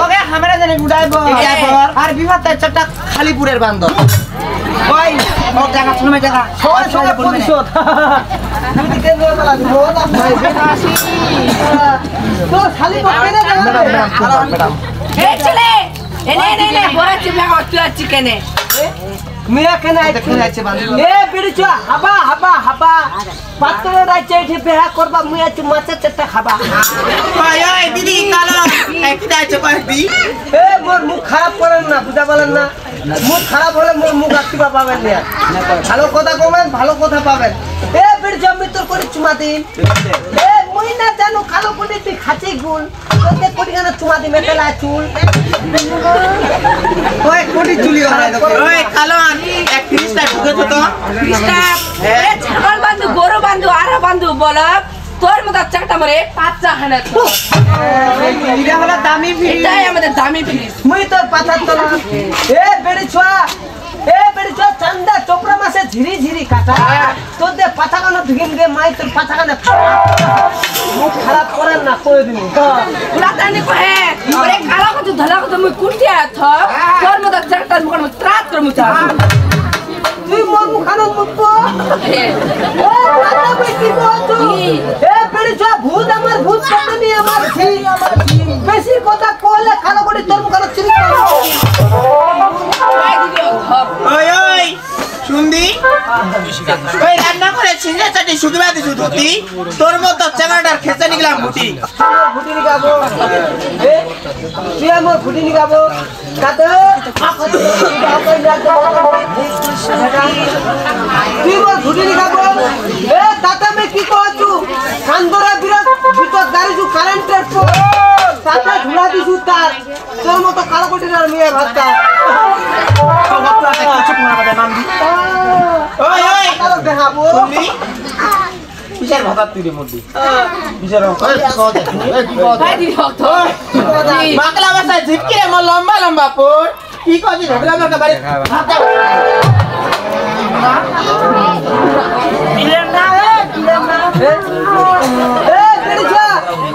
ওকে আমরা জানি উড়াইবো আর বিমাতে চারটা খালিপুরের বান্দর ওই ও টাকা শুনমে টাকা সবাই সবাই প্রতিশোধ আমি দিকে নিয়ে চলা দিব না ভাই বেনাসি তো খালি বকে না ম্যাডাম এই ছেলে এনে বড় চিমা তুই আছি কেনে মিয়া কেনে আইছে বান্দর এ বিড়িচা হাবা পাত্র রাইছে এঠে বেহা করবা মুই আছি মাছের চারটা খাবা ওই দিদি কালো একটা আছে পাইবি এ মোর মুখ খারাপ করেন না বুঝা বলেন না মুখ খারাপ হলে মোর মুখ আত্মা পাবেন না ভালো কথা কমেন ভালো কথা পাবেন এ বিড়িচা আমি তোর করে চুমা দিন এ মুই না জানো কালো কোটি তুই খাচি গুল তোতে কোটি গানা চুমা দি মেটেলা চুল ওই কোটি চুলি হয় ওই কালো এক ক্রিস্টা ঢুকে তো ক্রিস্টা এ ছাগল বান্ধু গরু বান্ধু আরা বান্ধু বল তোর মত চারটা মরে পাঁচটা হানা তো এটা হলো দামি ফিস এটাই আমাদের দামি ফিস মুই তোর পাথর তোলা এ বেড়ি ছোয়া চান্দা চোপড়া মাসে ঝিরি ঝিরি কাটা তোর দে পাথা কানো ঢুকিন গে মাই তোর পাথা কানে মুখ খারাপ করেন না কই দিন পুরা তানি কহে ওরে কালো কত ধলা কত মুই কুটিয়া থ তোর মত চারটা মুখ ত্রাত করে মুচা তুই মোর মুখানো মুখবো এ পাতা কই কি বলছো এ বেড়ি ছোয়া ভূত আমার ভূত কত নি আমার বেশি কথা কইলে খালো করে তোর মুখানো চিনি ওই শুনবি ওই রান্না করে ছিঁড়ে চাটি শুকিয়ে দিছু ধুতি তোর মতো চাঙাটার খেতে নিলাম ভুটি ভুটি নিগাবো তুই আমার ভুটি নিগাবো কাতে তুই মোর ভুটি নিগাবো এ তাতে আমি কি কইছু কান্দরা বিরাট ভিতর দাঁড়িছু কারেন্টের পর তাতে ঝুলা দিছু তার তোর মতো কালো কোটির আর মিয়া ভাতটা কিসের ভাতা তুই রে মধ্যে বাংলা ভাষায় ঝিপকি রে মোর লম্বা লম্বা পোর কি কবি ঝগড়া মার্কা বাড়ি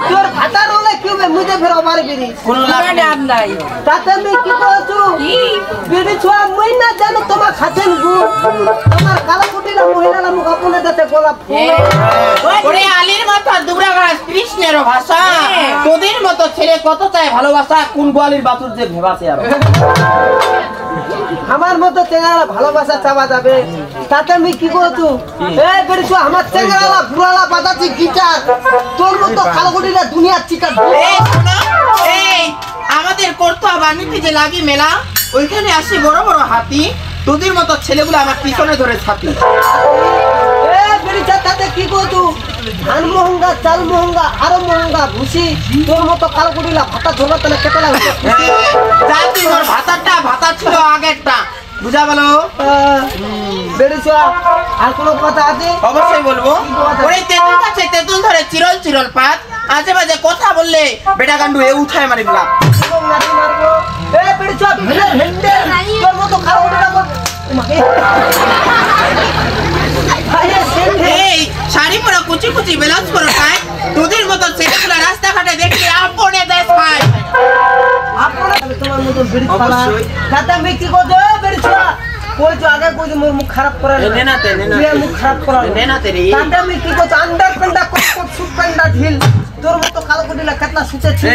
তোর ভাতা রলে কি হবে মুজে ফের আমার বিড়ি কোন লাভ নাই তাতে আমি কি কইছু বিড়ি ছোয়া মুই না জানো তোমার খাতেন গু তোমার কালো কুটিলা মহিলারা মুখ আপনে দাতে গোলাপ ওরে আলীর মাথা দুবরা গাছ কৃষ্ণের ভাষা তোদের মতো ছেলে কত চায় ভালোবাসা কোন গোয়ালির বাতুর যে ভেবাছে আর আমার মতো চেঙ্গারা ভালোবাসা চাওয়া যাবে তাতে আমি কি কইছু এই বিড়ি ছোয়া আমার চেঙ্গারা বুড়ালা বাজাচ্ছি গিটার তোর মতো কালো কুটিলা দুনিয়ার চিকার এই আমাদের করতো বাণিজ্যে যে লাগি মেলা ওইখানে আসি বড় বড় হাতি তোদের মতো ছেলেগুলো আমার পিছনে ধরে ছাতি এ বেরিচা তাতে কি কইছু ধান মহঙ্গা চাল মহঙ্গা আরো মহঙ্গা ভুসি তোর মতো কালো কুটিলা ভাতা ঝোলা তলে কেটে লাগছে জাতি মোর ভাতা ছিল আগেরটা বুঝা গেল বেরিচা আর কোনো কথা আছে অবশ্যই বলবো ওই তেতুল কাছে তেতুল ধরে চিরল চিরল পাত আজে বাজে কথা বললে বেটা গান্ডু এ উঠায় মারি দিলাম এ বেরিচা হেন্ডে তোর মতো খারাপ উঠে এই শাড়ি পরা কুচি কুচি ব্লাউজ পরা খায় তোদের মতো ছেলেগুলা রাস্তাঘাটে দেখলে আপনে দেশ খায় আপনে তোমার মতো বেরিচ পালা দাদা আমি কি করছো বেরিচা কইছো আগে কইছো মোর মুখ খারাপ করে না তুই মুখ খারাপ করা না তে রে দাদা আমি কি করছো আন্ডার পেন্ডা কট সুট পেন্ডা ঢিল তোর মতো কালো কুটিলা কেতলা সুচেছে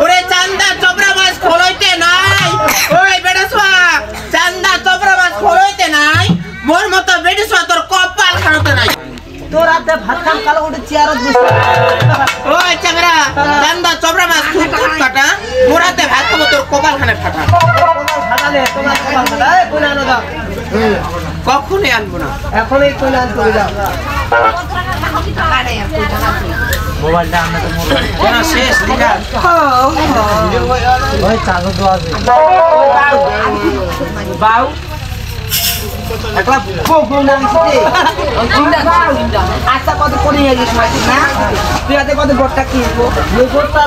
ওরে চান্দা চবরা মাছ খোলইতে নাই ওই বেড়াছুয়া চান্দা চবরা মাছ খোলইতে নাই মোর মতো বেড়াছুয়া তোর কপাল খাড়তে নাই তোর হাতে ভাত খাম কালো কুটি চেয়ারত বসে ওই চাংরা চান্দা চবরা মাছ খুব কাটা মোর হাতে ভাত খাবো তোর কপাল খানে ফাটা কপাল ফাটালে তোমার কপাল ফাটা এই কোন আনো দাও কখনই আনবো না এখনই কোন আনবো যাও মোবাইলটা আমরা তো মোবাইল কোন শেষ দিগা ওই চাগো তো আছে বাউ একলা কোকো না লিখতে আচ্ছা কত কোনে গিয়ে না তুই আতে কত বড়টা কিনবো ওই বড়টা